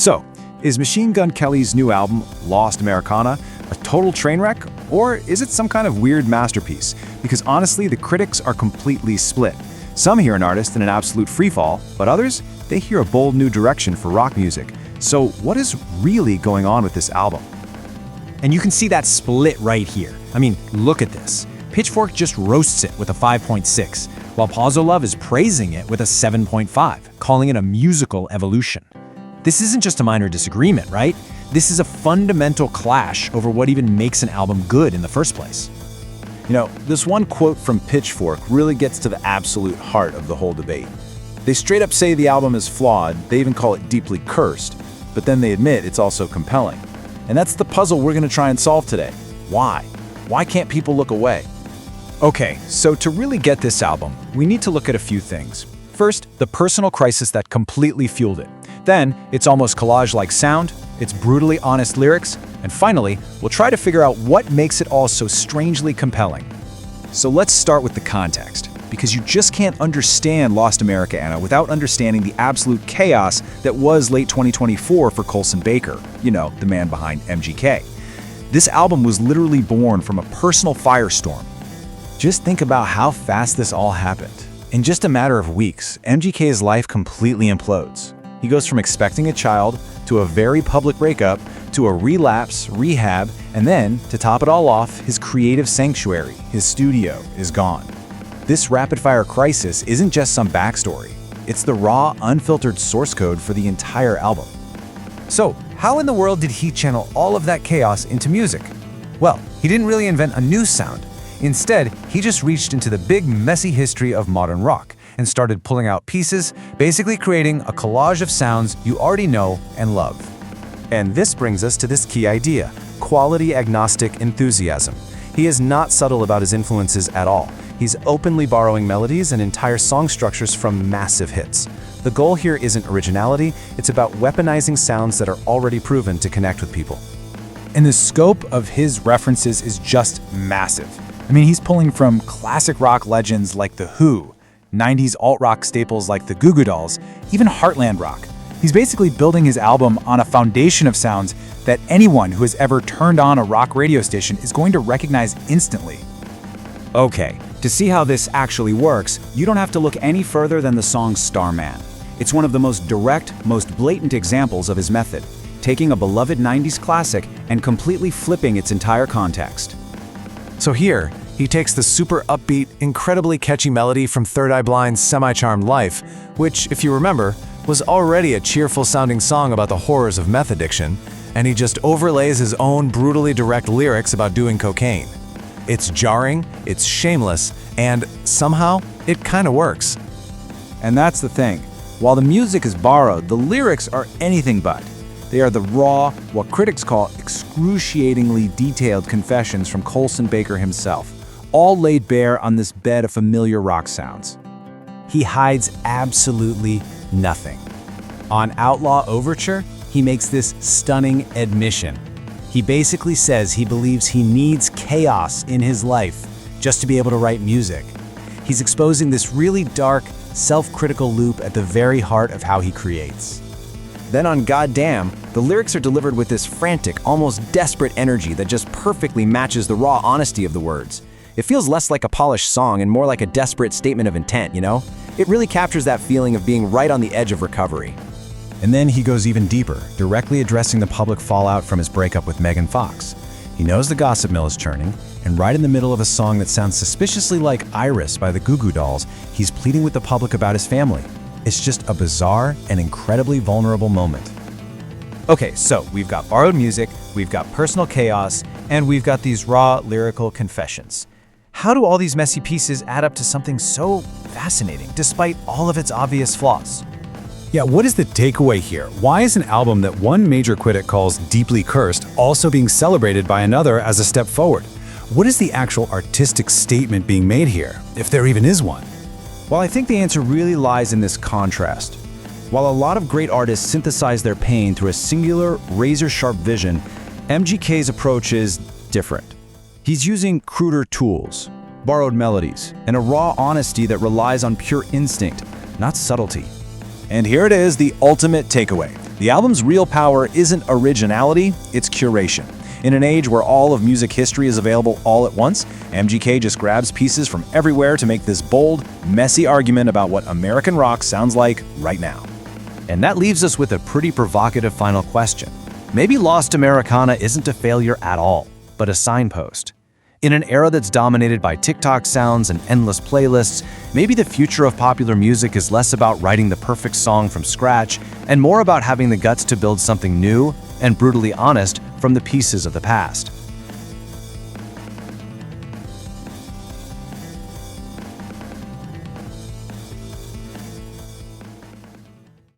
So, is Machine Gun Kelly's new album, Lost Americana, a total train wreck? Or is it some kind of weird masterpiece? Because honestly, the critics are completely split. Some hear an artist in an absolute freefall, but others, they hear a bold new direction for rock music. So what is really going on with this album? And you can see that split right here. I mean, look at this. Pitchfork just roasts it with a 5.6, while Love is praising it with a 7.5, calling it a musical evolution. This isn't just a minor disagreement, right? This is a fundamental clash over what even makes an album good in the first place. You know, this one quote from Pitchfork really gets to the absolute heart of the whole debate. They straight up say the album is flawed, they even call it deeply cursed, but then they admit it's also compelling. And that's the puzzle we're going to try and solve today. Why? Why can't people look away? Okay, so to really get this album, we need to look at a few things. First, the personal crisis that completely fueled it. Then, its almost collage-like sound, its brutally honest lyrics, and finally, we'll try to figure out what makes it all so strangely compelling. So let's start with the context, because you just can't understand Lost Americana without understanding the absolute chaos that was late 2024 for Colson Baker, you know, the man behind MGK. This album was literally born from a personal firestorm. Just think about how fast this all happened. In just a matter of weeks, MGK's life completely implodes. He goes from expecting a child, to a very public breakup, to a relapse, rehab, and then, to top it all off, his creative sanctuary, his studio, is gone. This rapid-fire crisis isn't just some backstory. It's the raw, unfiltered source code for the entire album. So, how in the world did he channel all of that chaos into music? Well, he didn't really invent a new sound. Instead, he just reached into the big, messy history of modern rock and started pulling out pieces, basically creating a collage of sounds you already know and love. And this brings us to this key idea: quality agnostic enthusiasm. He is not subtle about his influences at all. He's openly borrowing melodies and entire song structures from massive hits. The goal here isn't originality, it's about weaponizing sounds that are already proven to connect with people. And the scope of his references is just massive. I mean, he's pulling from classic rock legends like The Who, 90s alt-rock staples like the Goo Goo Dolls, even Heartland rock. He's basically building his album on a foundation of sounds that anyone who has ever turned on a rock radio station is going to recognize instantly. Okay, to see how this actually works, you don't have to look any further than the song Starman. It's one of the most direct, most blatant examples of his method, taking a beloved 90s classic and completely flipping its entire context. So here, he takes the super upbeat, incredibly catchy melody from Third Eye Blind's Semi-Charmed Life, which, if you remember, was already a cheerful-sounding song about the horrors of meth addiction, and he just overlays his own brutally direct lyrics about doing cocaine. It's jarring, it's shameless, and somehow, it kinda works. And that's the thing. While the music is borrowed, the lyrics are anything but. They are the raw, what critics call excruciatingly detailed confessions from Colson Baker himself, all laid bare on this bed of familiar rock sounds. He hides absolutely nothing. On Outlaw Overture, he makes this stunning admission. He basically says he believes he needs chaos in his life just to be able to write music. He's exposing this really dark, self-critical loop at the very heart of how he creates. Then on Goddamn, the lyrics are delivered with this frantic, almost desperate energy that just perfectly matches the raw honesty of the words. It feels less like a polished song and more like a desperate statement of intent, you know? It really captures that feeling of being right on the edge of recovery. And then he goes even deeper, directly addressing the public fallout from his breakup with Megan Fox. He knows the gossip mill is churning, and right in the middle of a song that sounds suspiciously like Iris by the Goo Goo Dolls, he's pleading with the public about his family. It's just a bizarre and incredibly vulnerable moment. Okay, so we've got borrowed music, we've got personal chaos, and we've got these raw lyrical confessions. How do all these messy pieces add up to something so fascinating, despite all of its obvious flaws? Yeah, what is the takeaway here? Why is an album that one major critic calls deeply cursed also being celebrated by another as a step forward? What is the actual artistic statement being made here, if there even is one? Well, I think the answer really lies in this contrast. While a lot of great artists synthesize their pain through a singular, razor-sharp vision, MGK's approach is different. He's using cruder tools, borrowed melodies, and a raw honesty that relies on pure instinct, not subtlety. And here it is, the ultimate takeaway. The album's real power isn't originality, it's curation. In an age where all of music history is available all at once, MGK just grabs pieces from everywhere to make this bold, messy argument about what American rock sounds like right now. And that leaves us with a pretty provocative final question. Maybe Lost Americana isn't a failure at all, but a signpost. In an era that's dominated by TikTok sounds and endless playlists, maybe the future of popular music is less about writing the perfect song from scratch and more about having the guts to build something new and brutally honest from the pieces of the past.